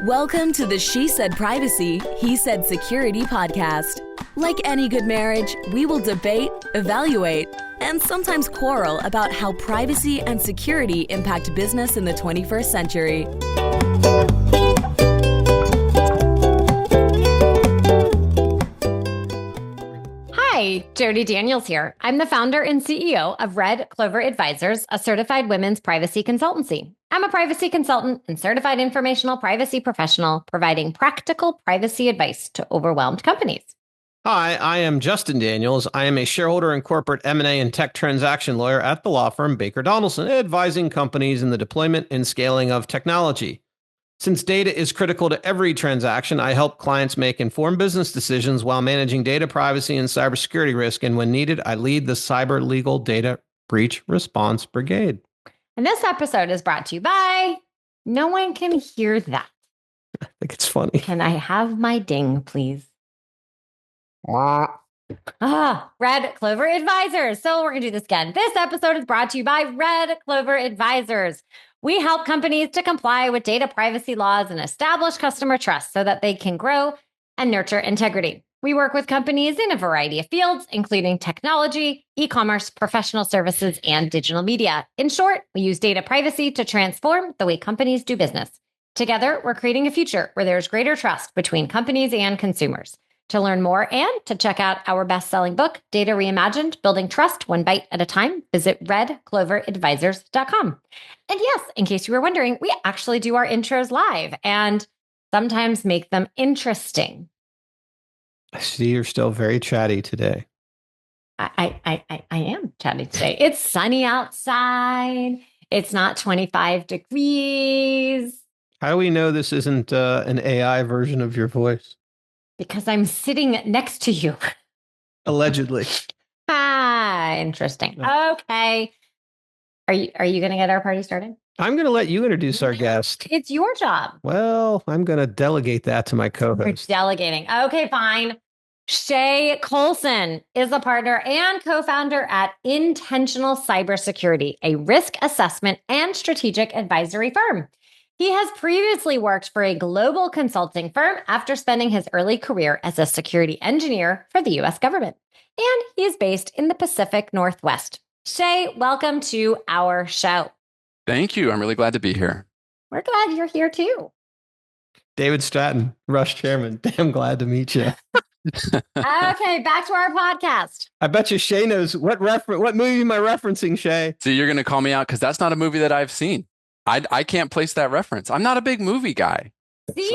Welcome to the She Said Privacy, He Said Security podcast. Like any good marriage, we will debate, evaluate, and sometimes quarrel about how privacy and security impact business in the 21st century. Hi, Jody Daniels here. I'm the founder and CEO of Red Clover Advisors, a certified women's privacy consultancy. I'm a privacy consultant and certified informational privacy professional, providing practical privacy advice to overwhelmed companies. Hi, I am Justin Daniels. I am a shareholder and corporate M&A and tech transaction lawyer at the law firm Baker Donaldson, advising companies in the deployment and scaling of technology. Since data is critical to every transaction, I help clients make informed business decisions while managing data privacy and cybersecurity risk. And when needed, I lead the Cyber Legal Data Breach Response Brigade. And this episode is brought to you by No One Can Hear That. I think it's funny. Can I have my ding, please? Red Clover Advisors. So we're going to do this again. This episode is brought to you by Red Clover Advisors. We help companies to comply with data privacy laws and establish customer trust so that they can grow and nurture integrity. We work with companies in a variety of fields, including technology, e-commerce, professional services, and digital media. In short, we use data privacy to transform the way companies do business. Together, we're creating a future where there's greater trust between companies and consumers. To learn more and to check out our best-selling book, Data Reimagined, Building Trust One Bite at a Time, visit redcloveradvisors.com. And yes, in case you were wondering, we actually do our intros live and sometimes make them interesting. I see you're still very chatty today. I am chatty today. It's sunny outside. It's not 25 degrees. How do we know this isn't an AI version of your voice? Because I'm sitting next to you. Allegedly. Interesting. Okay. Are you going to get our party started? I'm going to let you introduce our guest. It's your job. Well, I'm going to delegate that to my co-host. We're delegating. Okay, fine. Shay Colson is a partner and co-founder at Intentional Cybersecurity, a risk assessment and strategic advisory firm. He has previously worked for a global consulting firm after spending his early career as a security engineer for the U.S. government. And he is based in the Pacific Northwest. Shay, welcome to our show. Thank you. I'm really glad to be here. We're glad you're here too. David Stratton, Rush Chairman. Damn glad to meet you. Okay, back to our podcast. I bet you Shay knows what movie am I referencing, Shay? So you're going to call me out because that's not a movie that I've seen. I can't place that reference. I'm not a big movie guy. See,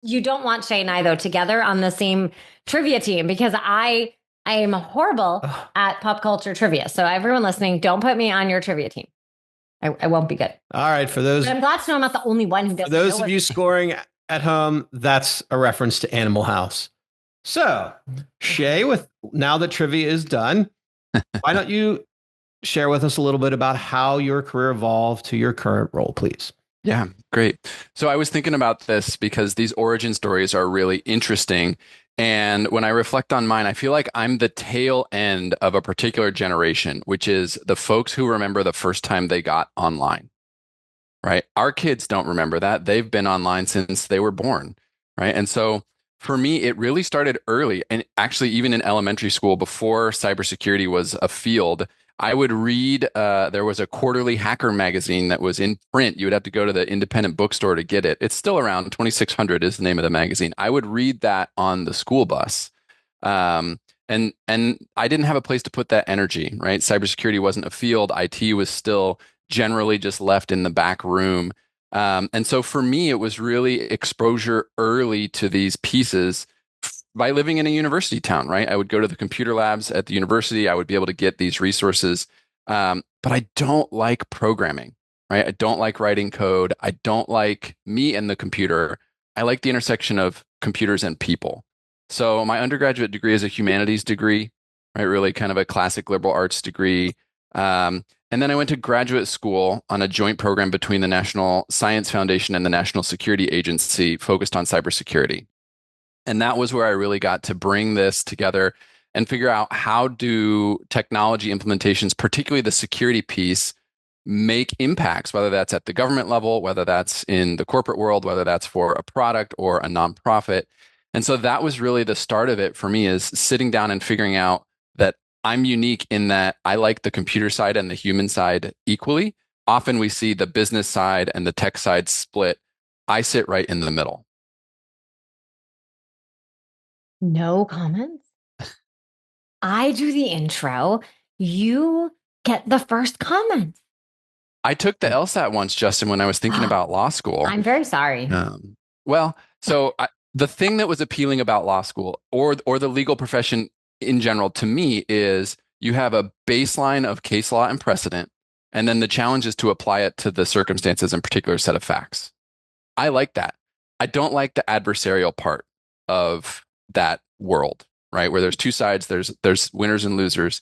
you don't want Shay and I, though, together on the same trivia team because I am horrible at pop culture trivia. So everyone listening, don't put me on your trivia team. I won't be good. All right, for those... But I'm glad to know I'm not the only one who doesn't. For those of you scoring at home, that's a reference to Animal House. So, Shay, now that trivia is done, why don't you share with us a little bit about how your career evolved to your current role, please? Yeah, great. So I was thinking about this because these origin stories are really interesting. And when I reflect on mine, I feel like I'm the tail end of a particular generation, which is the folks who remember the first time they got online, right? Our kids don't remember that. They've been online since they were born, right? And so for me, it really started early. And actually, even in elementary school, before cybersecurity was a field, I would read, there was a quarterly hacker magazine that was in print. You would have to go to the independent bookstore to get it. It's still around. 2600 is the name of the magazine. I would read that on the school bus. And I didn't have a place to put that energy, right? Cybersecurity wasn't a field. IT was still generally just left in the back room. And so for me, it was really exposure early to these pieces by living in a university town, right? I would go to the computer labs at the university. I would be able to get these resources. But I don't like programming, right? I don't like writing code. I don't like me and the computer. I like the intersection of computers and people. So my undergraduate degree is a humanities degree, right? Really kind of a classic liberal arts degree. And then I went to graduate school on a joint program between the National Science Foundation and the National Security Agency focused on cybersecurity. And that was where I really got to bring this together and figure out how do technology implementations, particularly the security piece, make impacts, whether that's at the government level, whether that's in the corporate world, whether that's for a product or a nonprofit. And so that was really the start of it for me, is sitting down and figuring out that I'm unique in that I like the computer side and the human side equally. Often we see the business side and the tech side split. I sit right in the middle. No comments. I do the intro. You get the first comment. I took the LSAT once, Justin, when I was thinking about law school. I'm very sorry. The thing that was appealing about law school or the legal profession in general to me is you have a baseline of case law and precedent, and then the challenge is to apply it to the circumstances and particular set of facts. I like that. I don't like the adversarial part of that world, right? Where there's two sides, there's winners and losers.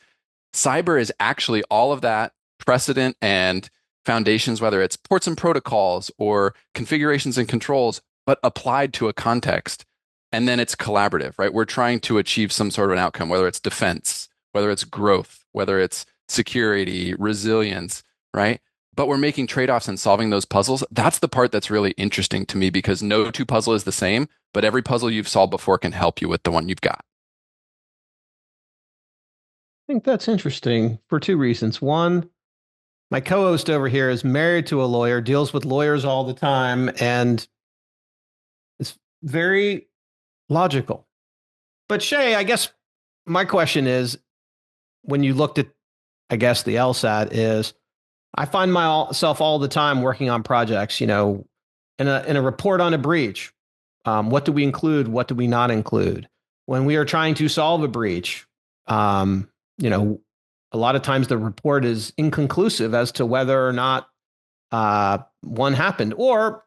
Cyber is actually all of that precedent and foundations, whether it's ports and protocols or configurations and controls, but applied to a context. And then it's collaborative, right? We're trying to achieve some sort of an outcome, whether it's defense, whether it's growth, whether it's security, resilience, right? But we're making trade-offs and solving those puzzles. That's the part that's really interesting to me, because no two puzzle is the same, but every puzzle you've solved before can help you with the one you've got. I think that's interesting for two reasons. One, my co-host over here is married to a lawyer, deals with lawyers all the time, and it's very logical. But Shay, I guess my question is, when you looked at, I guess, the LSAT is, I find myself all the time working on projects, in a report on a breach. What do we include? What do we not include? When we are trying to solve a breach, a lot of times the report is inconclusive as to whether or not one happened. Or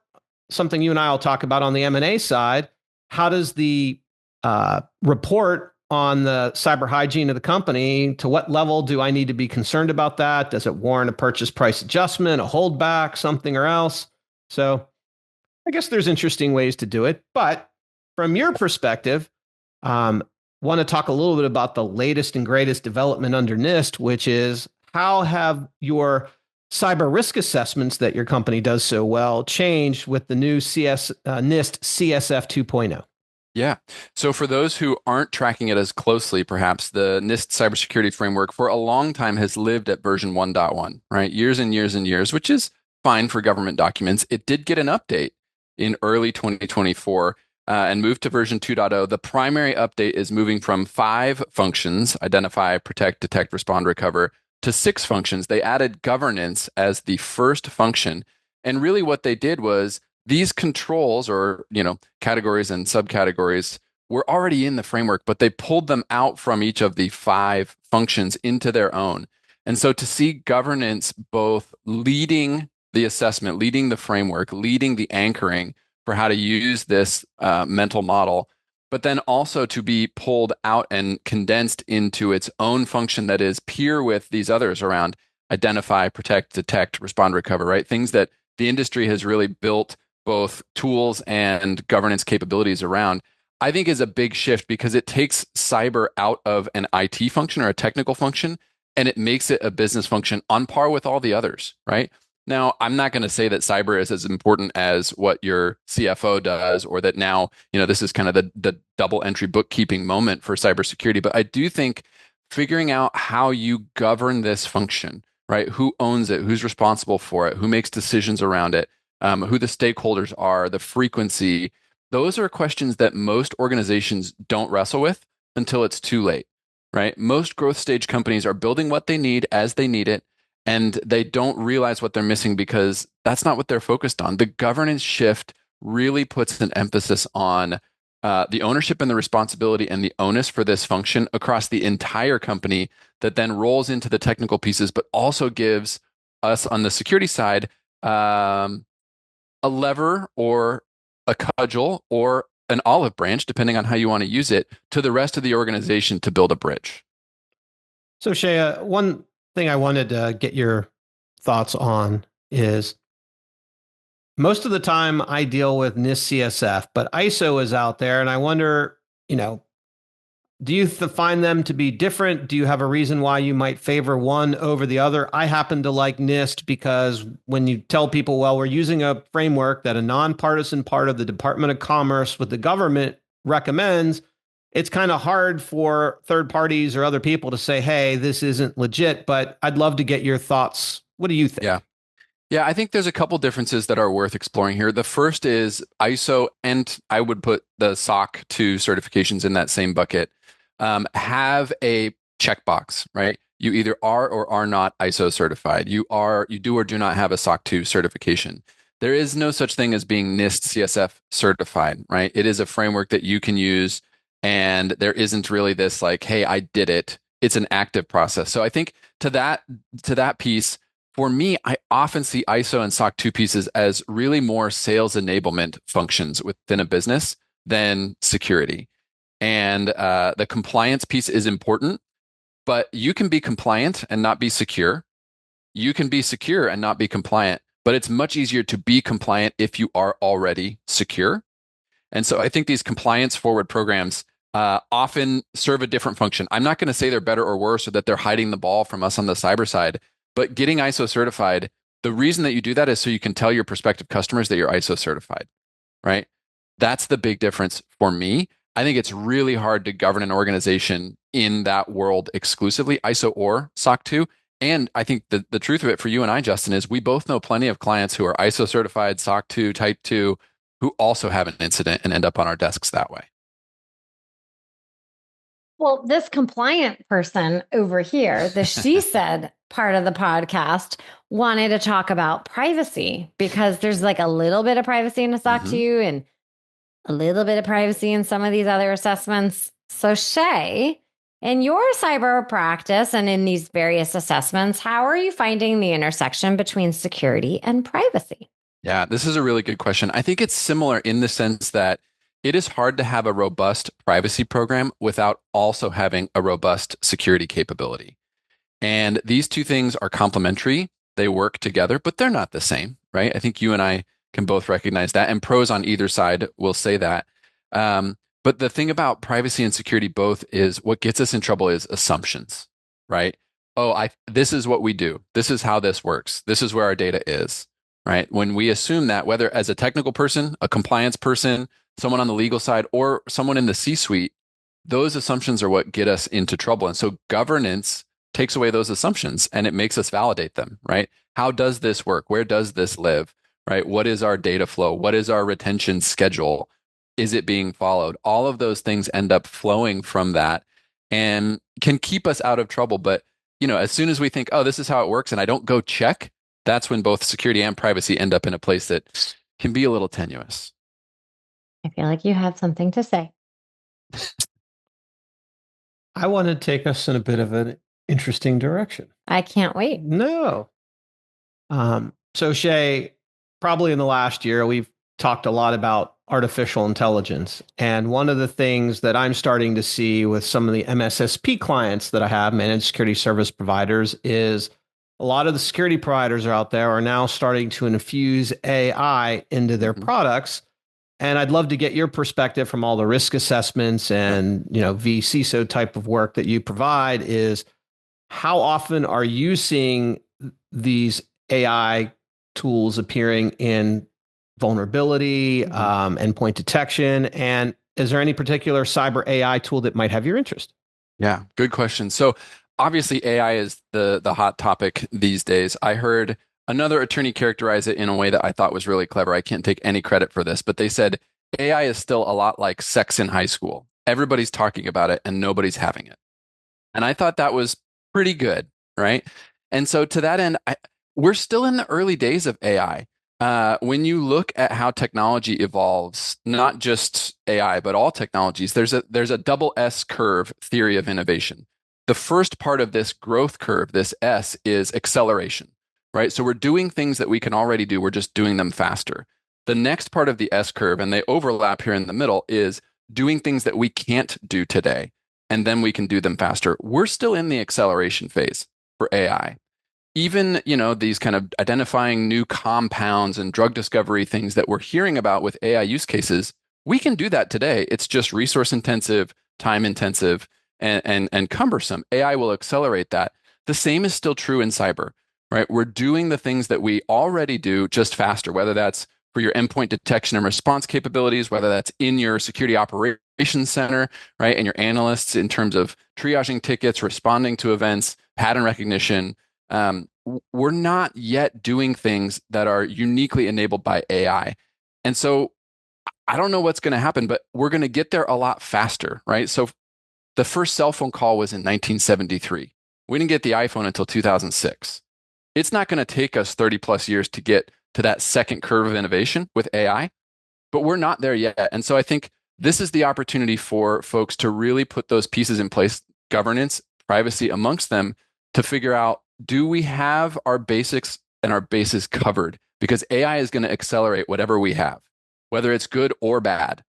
something you and I will talk about on the M&A side, how does the report on the cyber hygiene of the company, to what level do I need to be concerned about that? Does it warrant a purchase price adjustment, a holdback, something or else? So I guess there's interesting ways to do it. But from your perspective, want to talk a little bit about the latest and greatest development under NIST, which is how have your cyber risk assessments that your company does so well changed with the new NIST CSF 2.0? Yeah. So for those who aren't tracking it as closely, perhaps the NIST cybersecurity framework for a long time has lived at version 1.1, right? Years and years and years, which is fine for government documents. It did get an update in early 2024 and moved to version 2.0. The primary update is moving from 5 functions, identify, protect, detect, respond, recover, to 6 functions. They added governance as the first function. And really what they did was, these controls or, categories and subcategories were already in the framework, but they pulled them out from each of the 5 functions into their own. And so to see governance both leading the assessment, leading the framework, leading the anchoring for how to use this mental model, but then also to be pulled out and condensed into its own function that is peer with these others around identify, protect, detect, respond, recover, right? Things that the industry has really built both tools and governance capabilities around, I think is a big shift, because it takes cyber out of an IT function or a technical function, and it makes it a business function on par with all the others, right? Now, I'm not going to say that cyber is as important as what your CFO does, or that now, this is kind of the double entry bookkeeping moment for cybersecurity. But I do think figuring out how you govern this function, right? Who owns it? Who's responsible for it? Who makes decisions around it? Who the stakeholders are, the frequency. Those are questions that most organizations don't wrestle with until it's too late, right? Most growth stage companies are building what they need as they need it, and they don't realize what they're missing because that's not what they're focused on. The governance shift really puts an emphasis on the ownership and the responsibility and the onus for this function across the entire company, that then rolls into the technical pieces, but also gives us on the security side a lever or a cudgel or an olive branch, depending on how you want to use it, to the rest of the organization to build a bridge. So Shay, one thing I wanted to get your thoughts on is, most of the time I deal with NIST CSF, but ISO is out there, and I wonder, Do you find them to be different? Do you have a reason why you might favor one over the other? I happen to like NIST because when you tell people, well, we're using a framework that a nonpartisan part of the Department of Commerce with the government recommends, it's kind of hard for third parties or other people to say, hey, this isn't legit, but I'd love to get your thoughts. What do you think? Yeah, I think there's a couple differences that are worth exploring here. The first is ISO, and I would put the SOC 2 certifications in that same bucket, have a checkbox, right? You either are or are not ISO certified. You do or do not have a SOC 2 certification. There is no such thing as being NIST CSF certified, right? It is a framework that you can use, and there isn't really this like, hey, I did it. It's an active process. So I think to that piece, for me, I often see ISO and SOC 2 pieces as really more sales enablement functions within a business than security. And the compliance piece is important, but you can be compliant and not be secure. You can be secure and not be compliant, but it's much easier to be compliant if you are already secure. And so I think these compliance forward programs often serve a different function. I'm not going to say they're better or worse or that they're hiding the ball from us on the cyber side. But getting ISO certified, the reason that you do that is so you can tell your prospective customers that you're ISO certified, right? That's the big difference for me. I think it's really hard to govern an organization in that world exclusively, ISO or SOC 2. And I think the truth of it for you and I, Justin, is we both know plenty of clients who are ISO certified, SOC 2, Type 2, who also have an incident and end up on our desks that way. Well, this compliant person over here, the she said part of the podcast, wanted to talk about privacy because there's like a little bit of privacy in a SOC 2 and a little bit of privacy in some of these other assessments. So Shay, in your cyber practice and in these various assessments, how are you finding the intersection between security and privacy? Yeah, this is a really good question. I think it's similar in the sense that it is hard to have a robust privacy program without also having a robust security capability. And these two things are complementary. They work together, but they're not the same, right? I think you and I can both recognize that, and pros on either side will say that. But the thing about privacy and security both is what gets us in trouble is assumptions, right? Oh, this is what we do. This is how this works. This is where our data is, right? When we assume that, whether as a technical person, a compliance person, someone on the legal side, or someone in the C-suite, those assumptions are what get us into trouble. And so governance takes away those assumptions and it makes us validate them, right? How does this work? Where does this live, right? What is our data flow? What is our retention schedule? Is it being followed? All of those things end up flowing from that and can keep us out of trouble. But, as soon as we think, oh, this is how it works, and I don't go check, that's when both security and privacy end up in a place that can be a little tenuous. I feel like you have something to say. I want to take us in a bit of an interesting direction. I can't wait. No. So Shay, probably in the last year, we've talked a lot about artificial intelligence. And one of the things that I'm starting to see with some of the MSSP clients that I have, managed security service providers, is a lot of the security providers are out there are now starting to infuse AI into their products. And I'd love to get your perspective from all the risk assessments and, vCISO type of work that you provide. Is how often are you seeing these AI tools appearing in vulnerability, endpoint detection? And is there any particular cyber AI tool that might have your interest? Yeah, good question. So obviously AI is the hot topic these days. I heard another attorney characterize it in a way that I thought was really clever. I can't take any credit for this, but they said AI is still a lot like sex in high school. Everybody's talking about it and nobody's having it. And I thought that was pretty good, right? And so to that end, we're still in the early days of AI. When you look at how technology evolves, not just AI, but all technologies, there's a double S curve theory of innovation. The first part of this growth curve, this S, is acceleration. Right? So we're doing things that we can already do. We're just doing them faster. The next part of the S curve, and they overlap here in the middle, is doing things that we can't do today, and then we can do them faster. We're still in the acceleration phase for AI. Even, these kind of identifying new compounds and drug discovery things that we're hearing about with AI use cases, we can do that today. It's just resource intensive, time intensive, and cumbersome. AI will accelerate that. The same is still true in cyber, right? We're doing the things that we already do just faster, whether that's for your endpoint detection and response capabilities, whether that's in your security operations center, right? And your analysts in terms of triaging tickets, responding to events, pattern recognition. We're not yet doing things that are uniquely enabled by AI. And so I don't know what's going to happen, but we're going to get there a lot faster, right? So the first cell phone call was in 1973. We didn't get the iPhone until 2006. It's not going to take us 30 plus years to get to that second curve of innovation with AI, but we're not there yet. And so I think this is the opportunity for folks to really put those pieces in place, governance, privacy amongst them, to figure out, do we have our basics and our bases covered? Because AI is going to accelerate whatever we have, whether it's good or bad.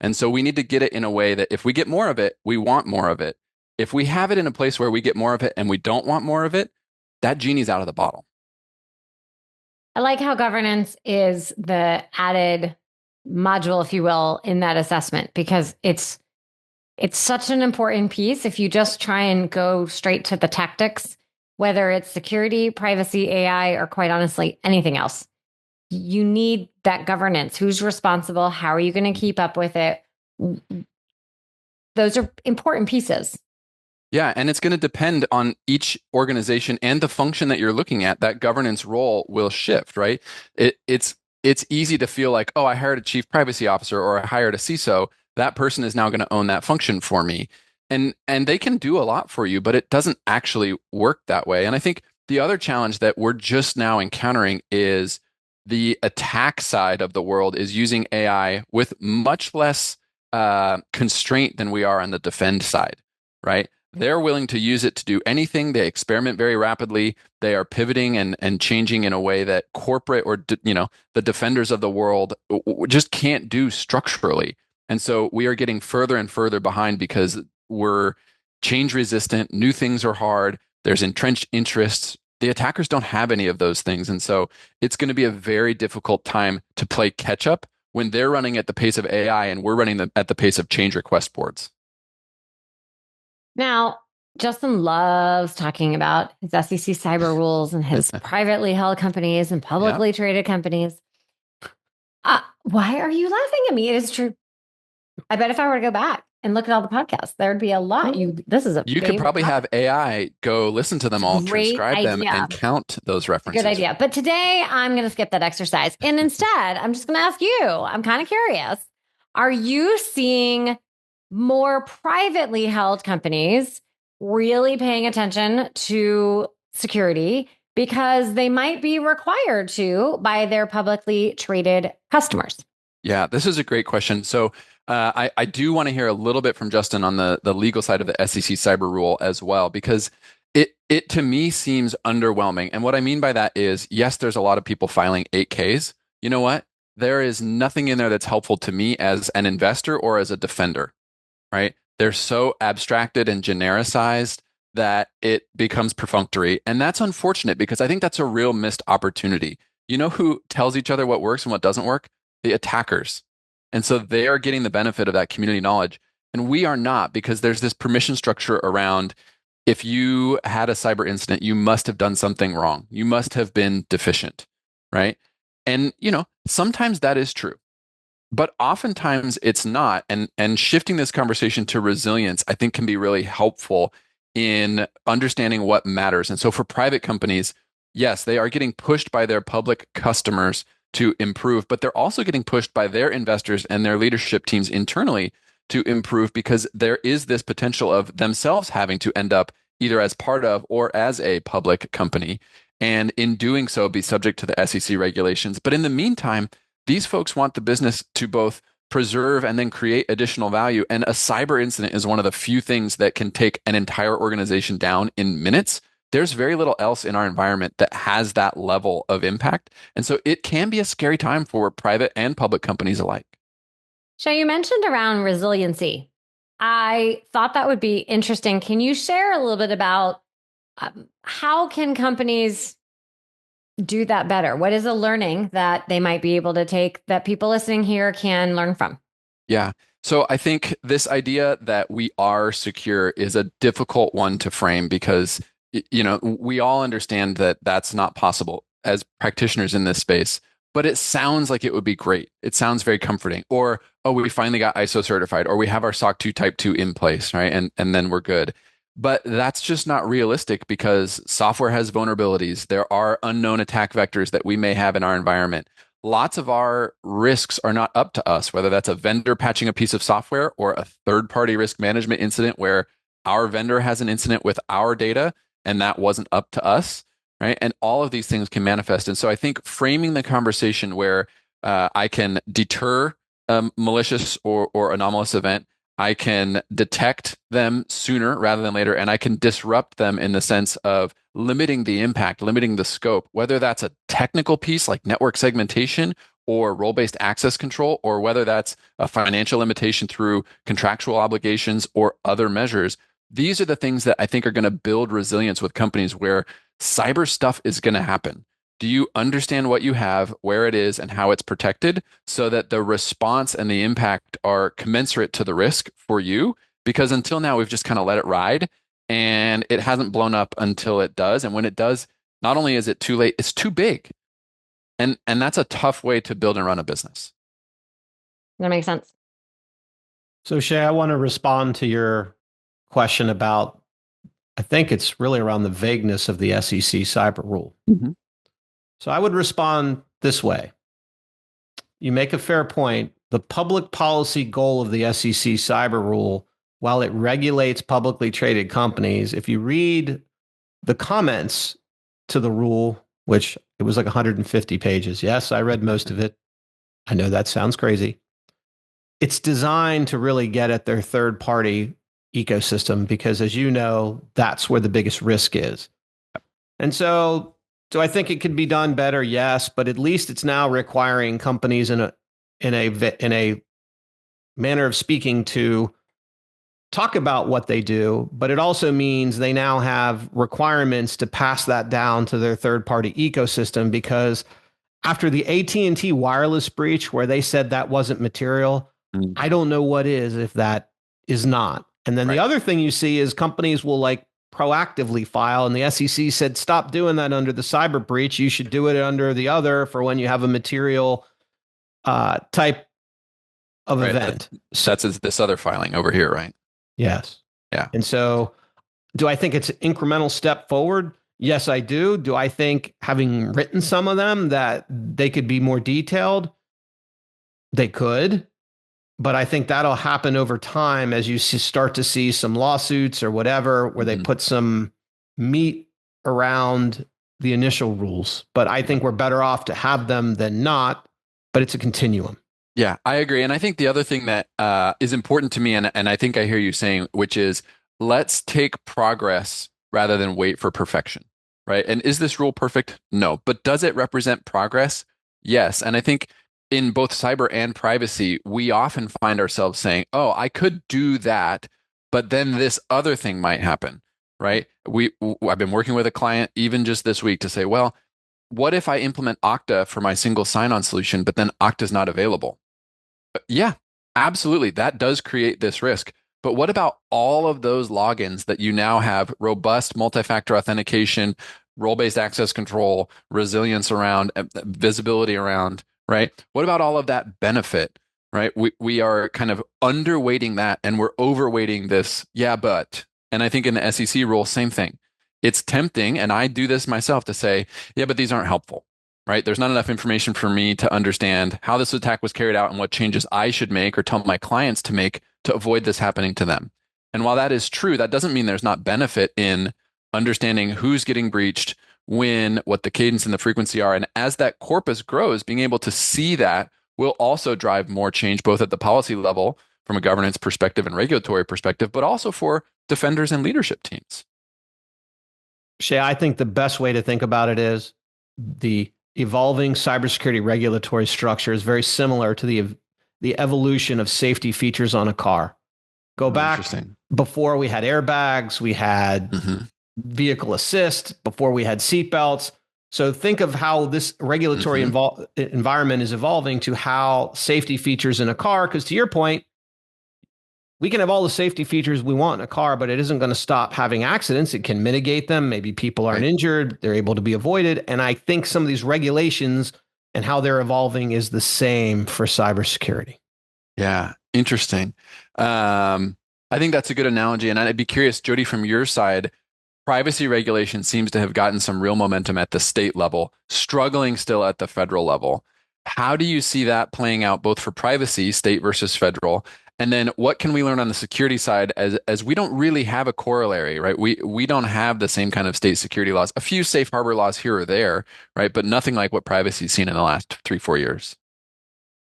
And so we need to get it in a way that if we get more of it, we want more of it. If we have it in a place where we get more of it and we don't want more of it, that genie's out of the bottle. I like how governance is the added module, if you will, in that assessment, because it's such an important piece. If you just try and go straight to the tactics, whether it's security, privacy, AI, or quite honestly, anything else, you need that governance. Who's responsible? How are you going to keep up with it? Those are important pieces. Yeah, and it's going to depend on each organization and the function that you're looking at. That governance role will shift, right? It's easy to feel like, oh, I hired a chief privacy officer or I hired a CISO. That person is now going to own that function for me. And they can do a lot for you, but it doesn't actually work that way. And I think the other challenge that we're just now encountering is the attack side of the world is using AI with much less constraint than we are on the defend side, right? They're willing to use it to do anything. They experiment very rapidly. They are pivoting and changing in a way that corporate or the defenders of the world just can't do structurally. And so we are getting further and further behind because we're change resistant. New things are hard. There's entrenched interests. The attackers don't have any of those things. And so it's going to be a very difficult time to play catch up when they're running at the pace of AI and we're running at the pace of change request boards. Now, Justin loves talking about his SEC cyber rules and his privately held companies and publicly traded companies. Why are you laughing at me? It is true. I bet if I were to go back and look at all the podcasts, there would be a lot. You could probably have AI go listen to them all, transcribe them, and count those references. Good idea. But today I'm going to skip that exercise. And instead, I'm just going to ask you, I'm kind of curious. Are you seeing more privately held companies really paying attention to security because they might be required to by their publicly traded customers? Yeah, this is a great question. So I do want to hear a little bit from Justin on the legal side of the SEC cyber rule as well, because it to me seems underwhelming. And what I mean by that is, yes, there's a lot of people filing 8Ks. You know what? There is nothing in there that's helpful to me as an investor or as a defender, right? They're so abstracted and genericized that it becomes perfunctory. And that's unfortunate because I think that's a real missed opportunity. You know who tells each other what works and what doesn't work? The attackers. And so they are getting the benefit of that community knowledge. And we are not, because there's this permission structure around, if you had a cyber incident, you must have done something wrong. You must have been deficient, right? And, sometimes that is true. But oftentimes it's not. And shifting this conversation to resilience, I think, can be really helpful in understanding what matters. And so for private companies, yes, they are getting pushed by their public customers to improve, but they're also getting pushed by their investors and their leadership teams internally to improve, because there is this potential of themselves having to end up either as part of or as a public company. And in doing so, be subject to the SEC regulations. But in the meantime, these folks want the business to both preserve and then create additional value. And a cyber incident is one of the few things that can take an entire organization down in minutes. There's very little else in our environment that has that level of impact. And so it can be a scary time for private and public companies alike. Shay, you mentioned around resiliency. I thought that would be interesting. Can you share a little bit about how can companies do that better? What is a learning that they might be able to take that people listening here can learn from? Yeah. So I think this idea that we are secure is a difficult one to frame because, we all understand that that's not possible as practitioners in this space, but it sounds like it would be great. It sounds very comforting. Or, oh, we finally got ISO certified, or we have our SOC 2 Type 2 in place, right? And then we're good. But that's just not realistic because software has vulnerabilities. There are unknown attack vectors that we may have in our environment. Lots of our risks are not up to us, whether that's a vendor patching a piece of software or a third-party risk management incident where our vendor has an incident with our data and that wasn't up to us, right? And all of these things can manifest. And so I think framing the conversation where I can deter malicious or anomalous event, I can detect them sooner rather than later, and I can disrupt them in the sense of limiting the impact, limiting the scope, whether that's a technical piece like network segmentation or role-based access control, or whether that's a financial limitation through contractual obligations or other measures. These are the things that I think are going to build resilience with companies where cyber stuff is going to happen. Do you understand what you have, where it is, and how it's protected so that the response and the impact are commensurate to the risk for you? Because until now, we've just kind of let it ride and it hasn't blown up until it does. And when it does, not only is it too late, it's too big. And that's a tough way to build and run a business. That makes sense. So Shay, I want to respond to your question about, I think it's really around the vagueness of the SEC cyber rule. Mm-hmm. So I would respond this way. You make a fair point. The public policy goal of the SEC cyber rule, while it regulates publicly traded companies, if you read the comments to the rule, which it was like 150 pages. Yes, I read most of it. I know that sounds crazy. It's designed to really get at their third-party ecosystem because, as you know, that's where the biggest risk is. And so do I think it could be done better? Yes, but at least it's now requiring companies in a manner of speaking to talk about what they do, but it also means they now have requirements to pass that down to their third-party ecosystem, because after the AT&T wireless breach where they said that wasn't material, I don't know what is if that is not. And then the other thing you see is companies will like proactively file, and the SEC said, stop doing that under the cyber breach. You should do it under the other for when you have a material type of event. That's this other filing over here, right? Yes. Yeah. And so do I think it's an incremental step forward? Yes, I do. Do I think, having written some of them, that they could be more detailed? They could. But I think that'll happen over time as you start to see some lawsuits or whatever, where they put some meat around the initial rules. But I think we're better off to have them than not, but it's a continuum. Yeah, I agree. And I think the other thing that is important to me, and I think I hear you saying, which is let's take progress rather than wait for perfection, right? And is this rule perfect? No. But does it represent progress? Yes. And I think in both cyber and privacy, we often find ourselves saying, oh, I could do that, but then this other thing might happen, right? I've been working with a client even just this week to say, well, what if I implement Okta for my single sign-on solution, but then Okta is not available? Yeah, absolutely. That does create this risk. But what about all of those logins that you now have robust multi-factor authentication, role-based access control, resilience around, visibility around, right? What about all of that benefit, right? We are kind of underweighting that and we're overweighting this, yeah, but. And I think in the SEC rule, same thing. It's tempting, and I do this myself, to say, yeah, but these aren't helpful, right? There's not enough information for me to understand how this attack was carried out and what changes I should make or tell my clients to make to avoid this happening to them. And while that is true, that doesn't mean there's not benefit in understanding who's getting breached, when, what the cadence and the frequency are. And as that corpus grows, being able to see that will also drive more change, both at the policy level from a governance perspective and regulatory perspective, but also for defenders and leadership teams. Shay, I think the best way to think about it is the evolving cybersecurity regulatory structure is very similar to the evolution of safety features on a car. Go back before we had airbags, we had vehicle assist, before we had seatbelts. So think of how this regulatory environment is evolving to how safety features in a car, because to your point, we can have all the safety features we want in a car, but it isn't going to stop having accidents. It can mitigate them. Maybe people aren't injured. They're able to be avoided. And I think some of these regulations and how they're evolving is the same for cybersecurity. Yeah, interesting. I think that's a good analogy. And I'd be curious, Jody, from your side, privacy regulation seems to have gotten some real momentum at the state level, struggling still at the federal level. How do you see that playing out both for privacy, state versus federal? And then what can we learn on the security side as we don't really have a corollary, right? We don't have the same kind of state security laws, a few safe harbor laws here or there, right? But nothing like what privacy's seen in the last 3-4 years.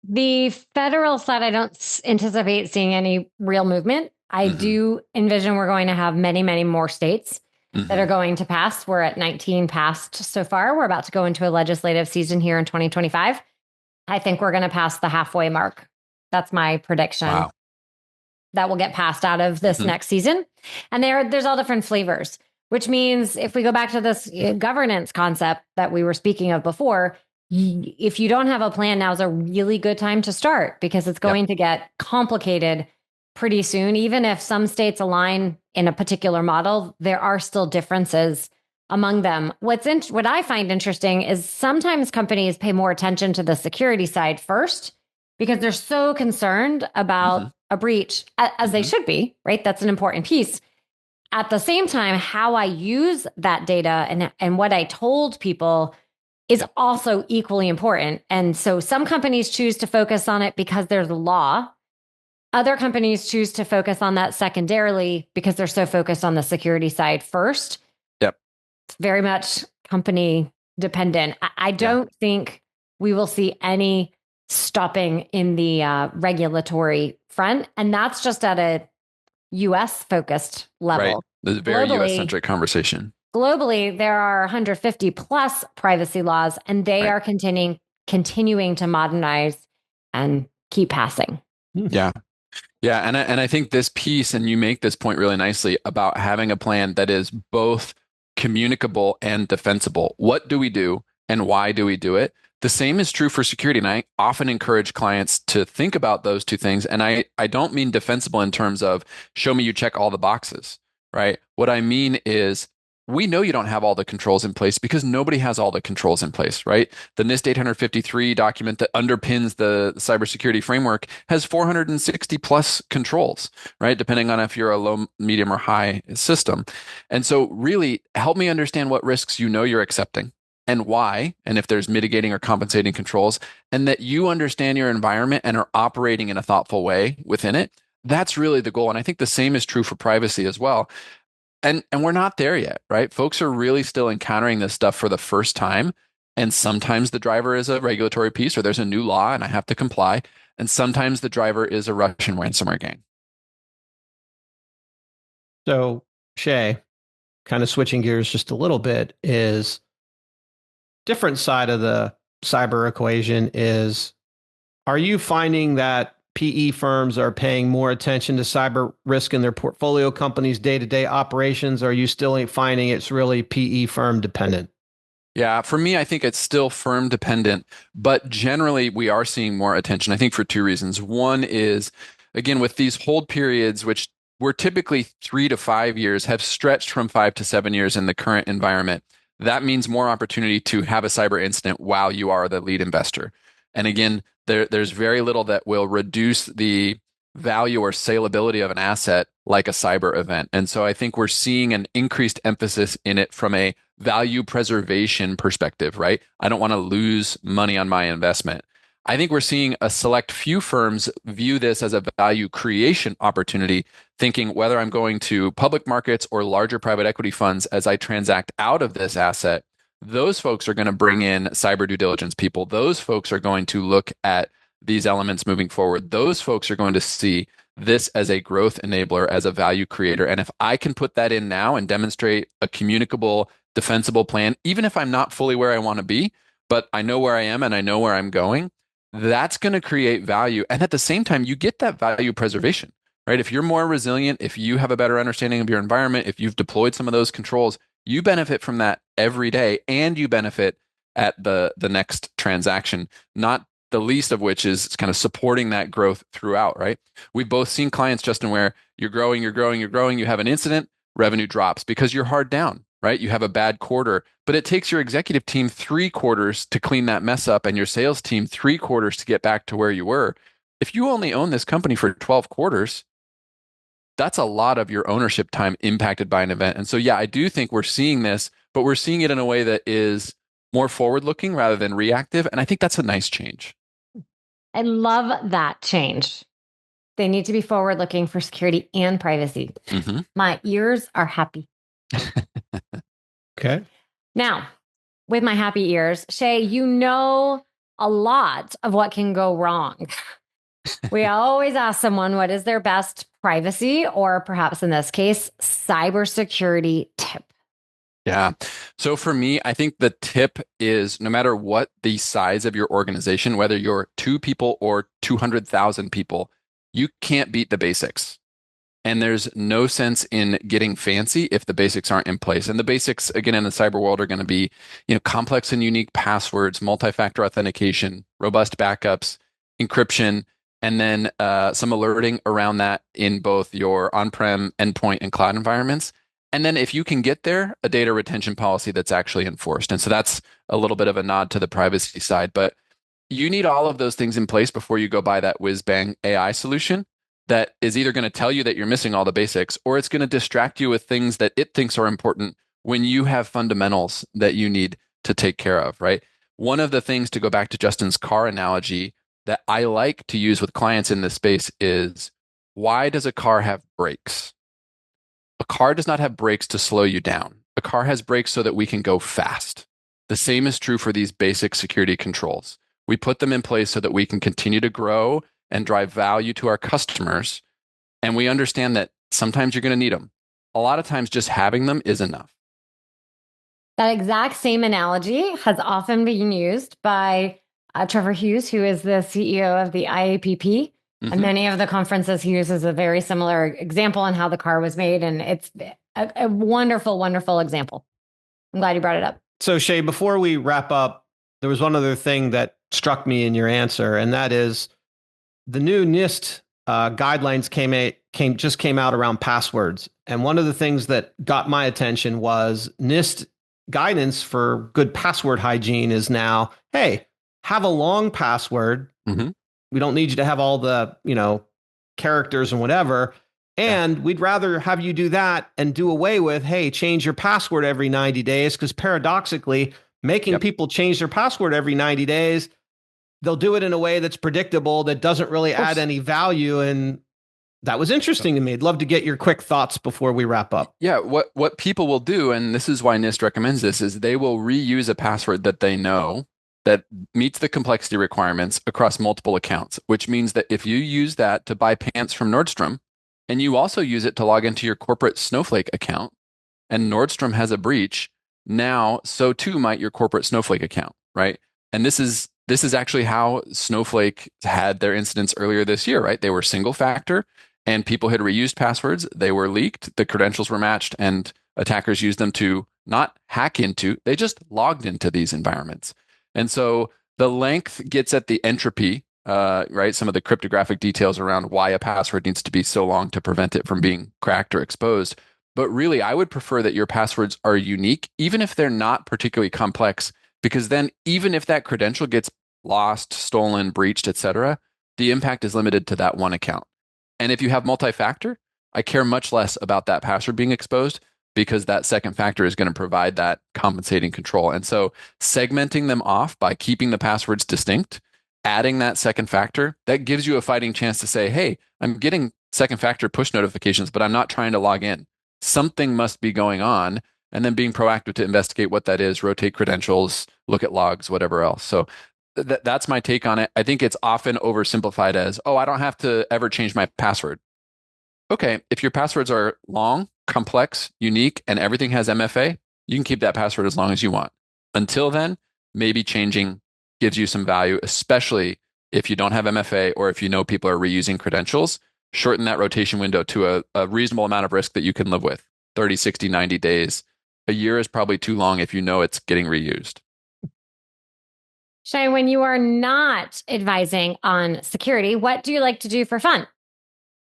The federal side, I don't anticipate seeing any real movement. I do envision we're going to have many, many more states that are going to pass. We're at 19 passed so far. We're about to go into a legislative season here in 2025. I think we're going to pass the halfway mark. That's my prediction. Wow. That will get passed out of this next season. And there's all different flavors, which means if we go back to this governance concept that we were speaking of before, if you don't have a plan, now's a really good time to start because it's going to get complicated pretty soon. Even if some states align in a particular model, there are still differences among them. What I find interesting is sometimes companies pay more attention to the security side first because they're so concerned about a breach, as they should be, right? That's an important piece. At the same time, how I use that data and what I told people is also equally important. And so some companies choose to focus on it because there's a law. Other companies choose to focus on that secondarily because they're so focused on the security side first. Yep. It's very much company dependent. I don't think we will see any stopping in the regulatory front. And that's just at a US focused level. Right. This is a very US centric conversation. Globally, there are 150 plus privacy laws, and they are continuing to modernize and keep passing. Yeah. Yeah. And I think this piece, and you make this point really nicely about having a plan that is both communicable and defensible. What do we do and why do we do it? The same is true for security. And I often encourage clients to think about those two things. And I don't mean defensible in terms of show me you check all the boxes, right? What I mean is we know you don't have all the controls in place because nobody has all the controls in place, right? The NIST 853 document that underpins the cybersecurity framework has 460 plus controls, right? Depending on if you're a low, medium, or high system. And so really help me understand what risks you know you're accepting and why, and if there's mitigating or compensating controls, and that you understand your environment and are operating in a thoughtful way within it. That's really the goal. And I think the same is true for privacy as well. And we're not there yet, right? Folks are really still encountering this stuff for the first time. And sometimes the driver is a regulatory piece or there's a new law and I have to comply. And sometimes the driver is a Russian ransomware gang. So, Shay, kind of switching gears just a little bit, is different side of the cyber equation is, are you finding that PE firms are paying more attention to cyber risk in their portfolio companies' day-to-day operations? Or are you still finding it's really PE firm dependent? Yeah, for me, I think it's still firm dependent, but generally we are seeing more attention, I think for two reasons. One is, again, with these hold periods, which were typically 3 to 5 years, have stretched from 5 to 7 years in the current environment. That means more opportunity to have a cyber incident while you are the lead investor. And again, there's very little that will reduce the value or saleability of an asset like a cyber event. And so I think we're seeing an increased emphasis in it from a value preservation perspective, right? I don't want to lose money on my investment. I think we're seeing a select few firms view this as a value creation opportunity, thinking whether I'm going to public markets or larger private equity funds as I transact out of this asset, those folks are going to bring in cyber due diligence people. Those folks are going to look at these elements moving forward. Those folks are going to see this as a growth enabler, as a value creator. And if I can put that in now and demonstrate a communicable, defensible plan, even if I'm not fully where I want to be, but I know where I am and I know where I'm going, that's going to create value. And at the same time, you get that value preservation, right? If you're more resilient, if you have a better understanding of your environment, if you've deployed some of those controls, you benefit from that every day, and you benefit at the next transaction, not the least of which is kind of supporting that growth throughout, right? We've both seen clients, Justin, where you're growing, you have an incident, revenue drops because you're hard down, right? You have a bad quarter, but it takes your executive team 3 quarters to clean that mess up and your sales team 3 quarters to get back to where you were. If you only own this company for 12 quarters, that's a lot of your ownership time impacted by an event. And so, yeah, I do think we're seeing this, but we're seeing it in a way that is more forward looking rather than reactive. And I think that's a nice change. I love that change. They need to be forward looking for security and privacy. Mm-hmm. My ears are happy. Okay. Now, with my happy ears, Shay, you know a lot of what can go wrong. We always ask someone what is their best privacy, or perhaps in this case, cybersecurity tip. Yeah. So for me, I think the tip is no matter what the size of your organization, whether you're 2 people or 200,000 people, you can't beat the basics. And there's no sense in getting fancy if the basics aren't in place. And the basics, again, in the cyber world are going to be, complex and unique passwords, multi-factor authentication, robust backups, encryption, and then some alerting around that in both your on-prem, endpoint, and cloud environments. And then if you can get there, a data retention policy that's actually enforced. And so that's a little bit of a nod to the privacy side. But you need all of those things in place before you go buy that whiz-bang AI solution that is either going to tell you that you're missing all the basics, or it's going to distract you with things that it thinks are important when you have fundamentals that you need to take care of, right? One of the things, to go back to Justin's car analogy, that I like to use with clients in this space is, why does a car have brakes? A car does not have brakes to slow you down. A car has brakes so that we can go fast. The same is true for these basic security controls. We put them in place so that we can continue to grow and drive value to our customers. And we understand that sometimes you're going to need them. A lot of times just having them is enough. That exact same analogy has often been used by Trevor Hughes, who is the CEO of the IAPP. Mm-hmm. And many of the conferences he uses a very similar example on how the car was made. And it's a wonderful, wonderful example. I'm glad you brought it up. So Shay, before we wrap up, there was one other thing that struck me in your answer, and that is the new NIST guidelines came out around passwords. And one of the things that got my attention was NIST guidance for good password hygiene is now, hey, have a long password. Mm-hmm. We don't need you to have all the, characters and whatever. And we'd rather have you do that and do away with, hey, change your password every 90 days. Because paradoxically, making people change their password every 90 days, they'll do it in a way that's predictable, that doesn't really add any value. And that was interesting to me. I'd love to get your quick thoughts before we wrap up. Yeah, what people will do, and this is why NIST recommends this, is they will reuse a password that they know that meets the complexity requirements across multiple accounts, which means that if you use that to buy pants from Nordstrom, and you also use it to log into your corporate Snowflake account, and Nordstrom has a breach, now so too might your corporate Snowflake account, right? And this is actually how Snowflake had their incidents earlier this year, right? They were single factor, and people had reused passwords. They were leaked, the credentials were matched, and attackers used them to not hack into, they just logged into these environments. And so the length gets at the entropy, right? Some of the cryptographic details around why a password needs to be so long to prevent it from being cracked or exposed. But really, I would prefer that your passwords are unique, even if they're not particularly complex, because then even if that credential gets lost, stolen, breached, etc., the impact is limited to that one account. And if you have multi-factor, I care much less about that password being exposed, because that second factor is going to provide that compensating control. And so segmenting them off by keeping the passwords distinct, adding that second factor, that gives you a fighting chance to say, hey, I'm getting second factor push notifications, but I'm not trying to log in. Something must be going on. And then being proactive to investigate what that is, rotate credentials, look at logs, whatever else. So that's my take on it. I think it's often oversimplified as, oh, I don't have to ever change my password. Okay, if your passwords are long, complex, unique, and everything has MFA, you can keep that password as long as you want. Until then, maybe changing gives you some value, especially if you don't have MFA or if you know people are reusing credentials. Shorten that rotation window to a reasonable amount of risk that you can live with. 30, 60, 90 days. A year is probably too long if you know it's getting reused. Shay, when you are not advising on security, what do you like to do for fun?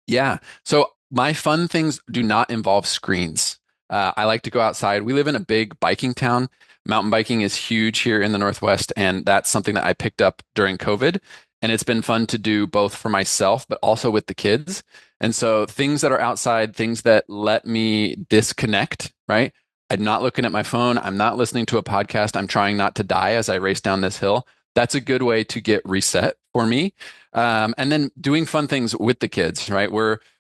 Yeah. So my fun things do not involve screens. I like to go outside. We live in a big biking town. Mountain biking is huge here in the Northwest, and that's something that I picked up during COVID. And it's been fun to do both for myself, but also with the kids. And so things that are outside, things that let me disconnect, right? I'm not looking at my phone. I'm not listening to a podcast. I'm trying not to die as I race down this hill. That's a good way to get reset for me. And then doing fun things with the kids, right?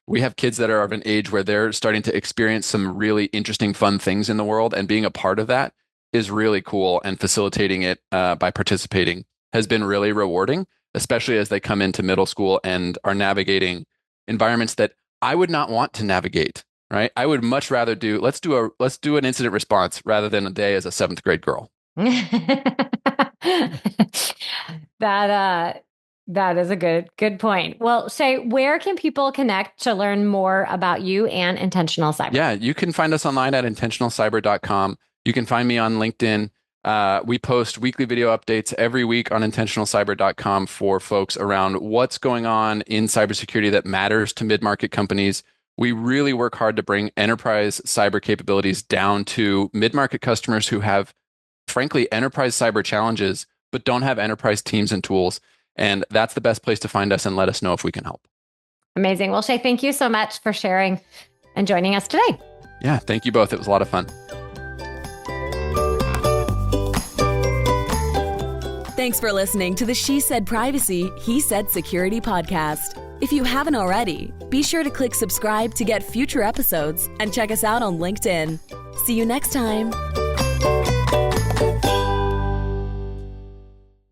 We have kids that are of an age where they're starting to experience some really interesting, fun things in the world. And being a part of that is really cool. And facilitating it by participating has been really rewarding, especially as they come into middle school and are navigating environments that I would not want to navigate, right? I would much rather let's do an incident response rather than a day as a 7th grade girl. That is a good point. Well, Shay, where can people connect to learn more about you and Intentional Cyber? Yeah, you can find us online at intentionalcyber.com. You can find me on LinkedIn. We post weekly video updates every week on intentionalcyber.com for folks around what's going on in cybersecurity that matters to mid-market companies. We really work hard to bring enterprise cyber capabilities down to mid-market customers who have, frankly, enterprise cyber challenges, but don't have enterprise teams and tools. And that's the best place to find us and let us know if we can help. Amazing. Well, Shay, thank you so much for sharing and joining us today. Yeah, thank you both. It was a lot of fun. Thanks for listening to the She Said Privacy, He Said Security podcast. If you haven't already, be sure to click subscribe to get future episodes and check us out on LinkedIn. See you next time.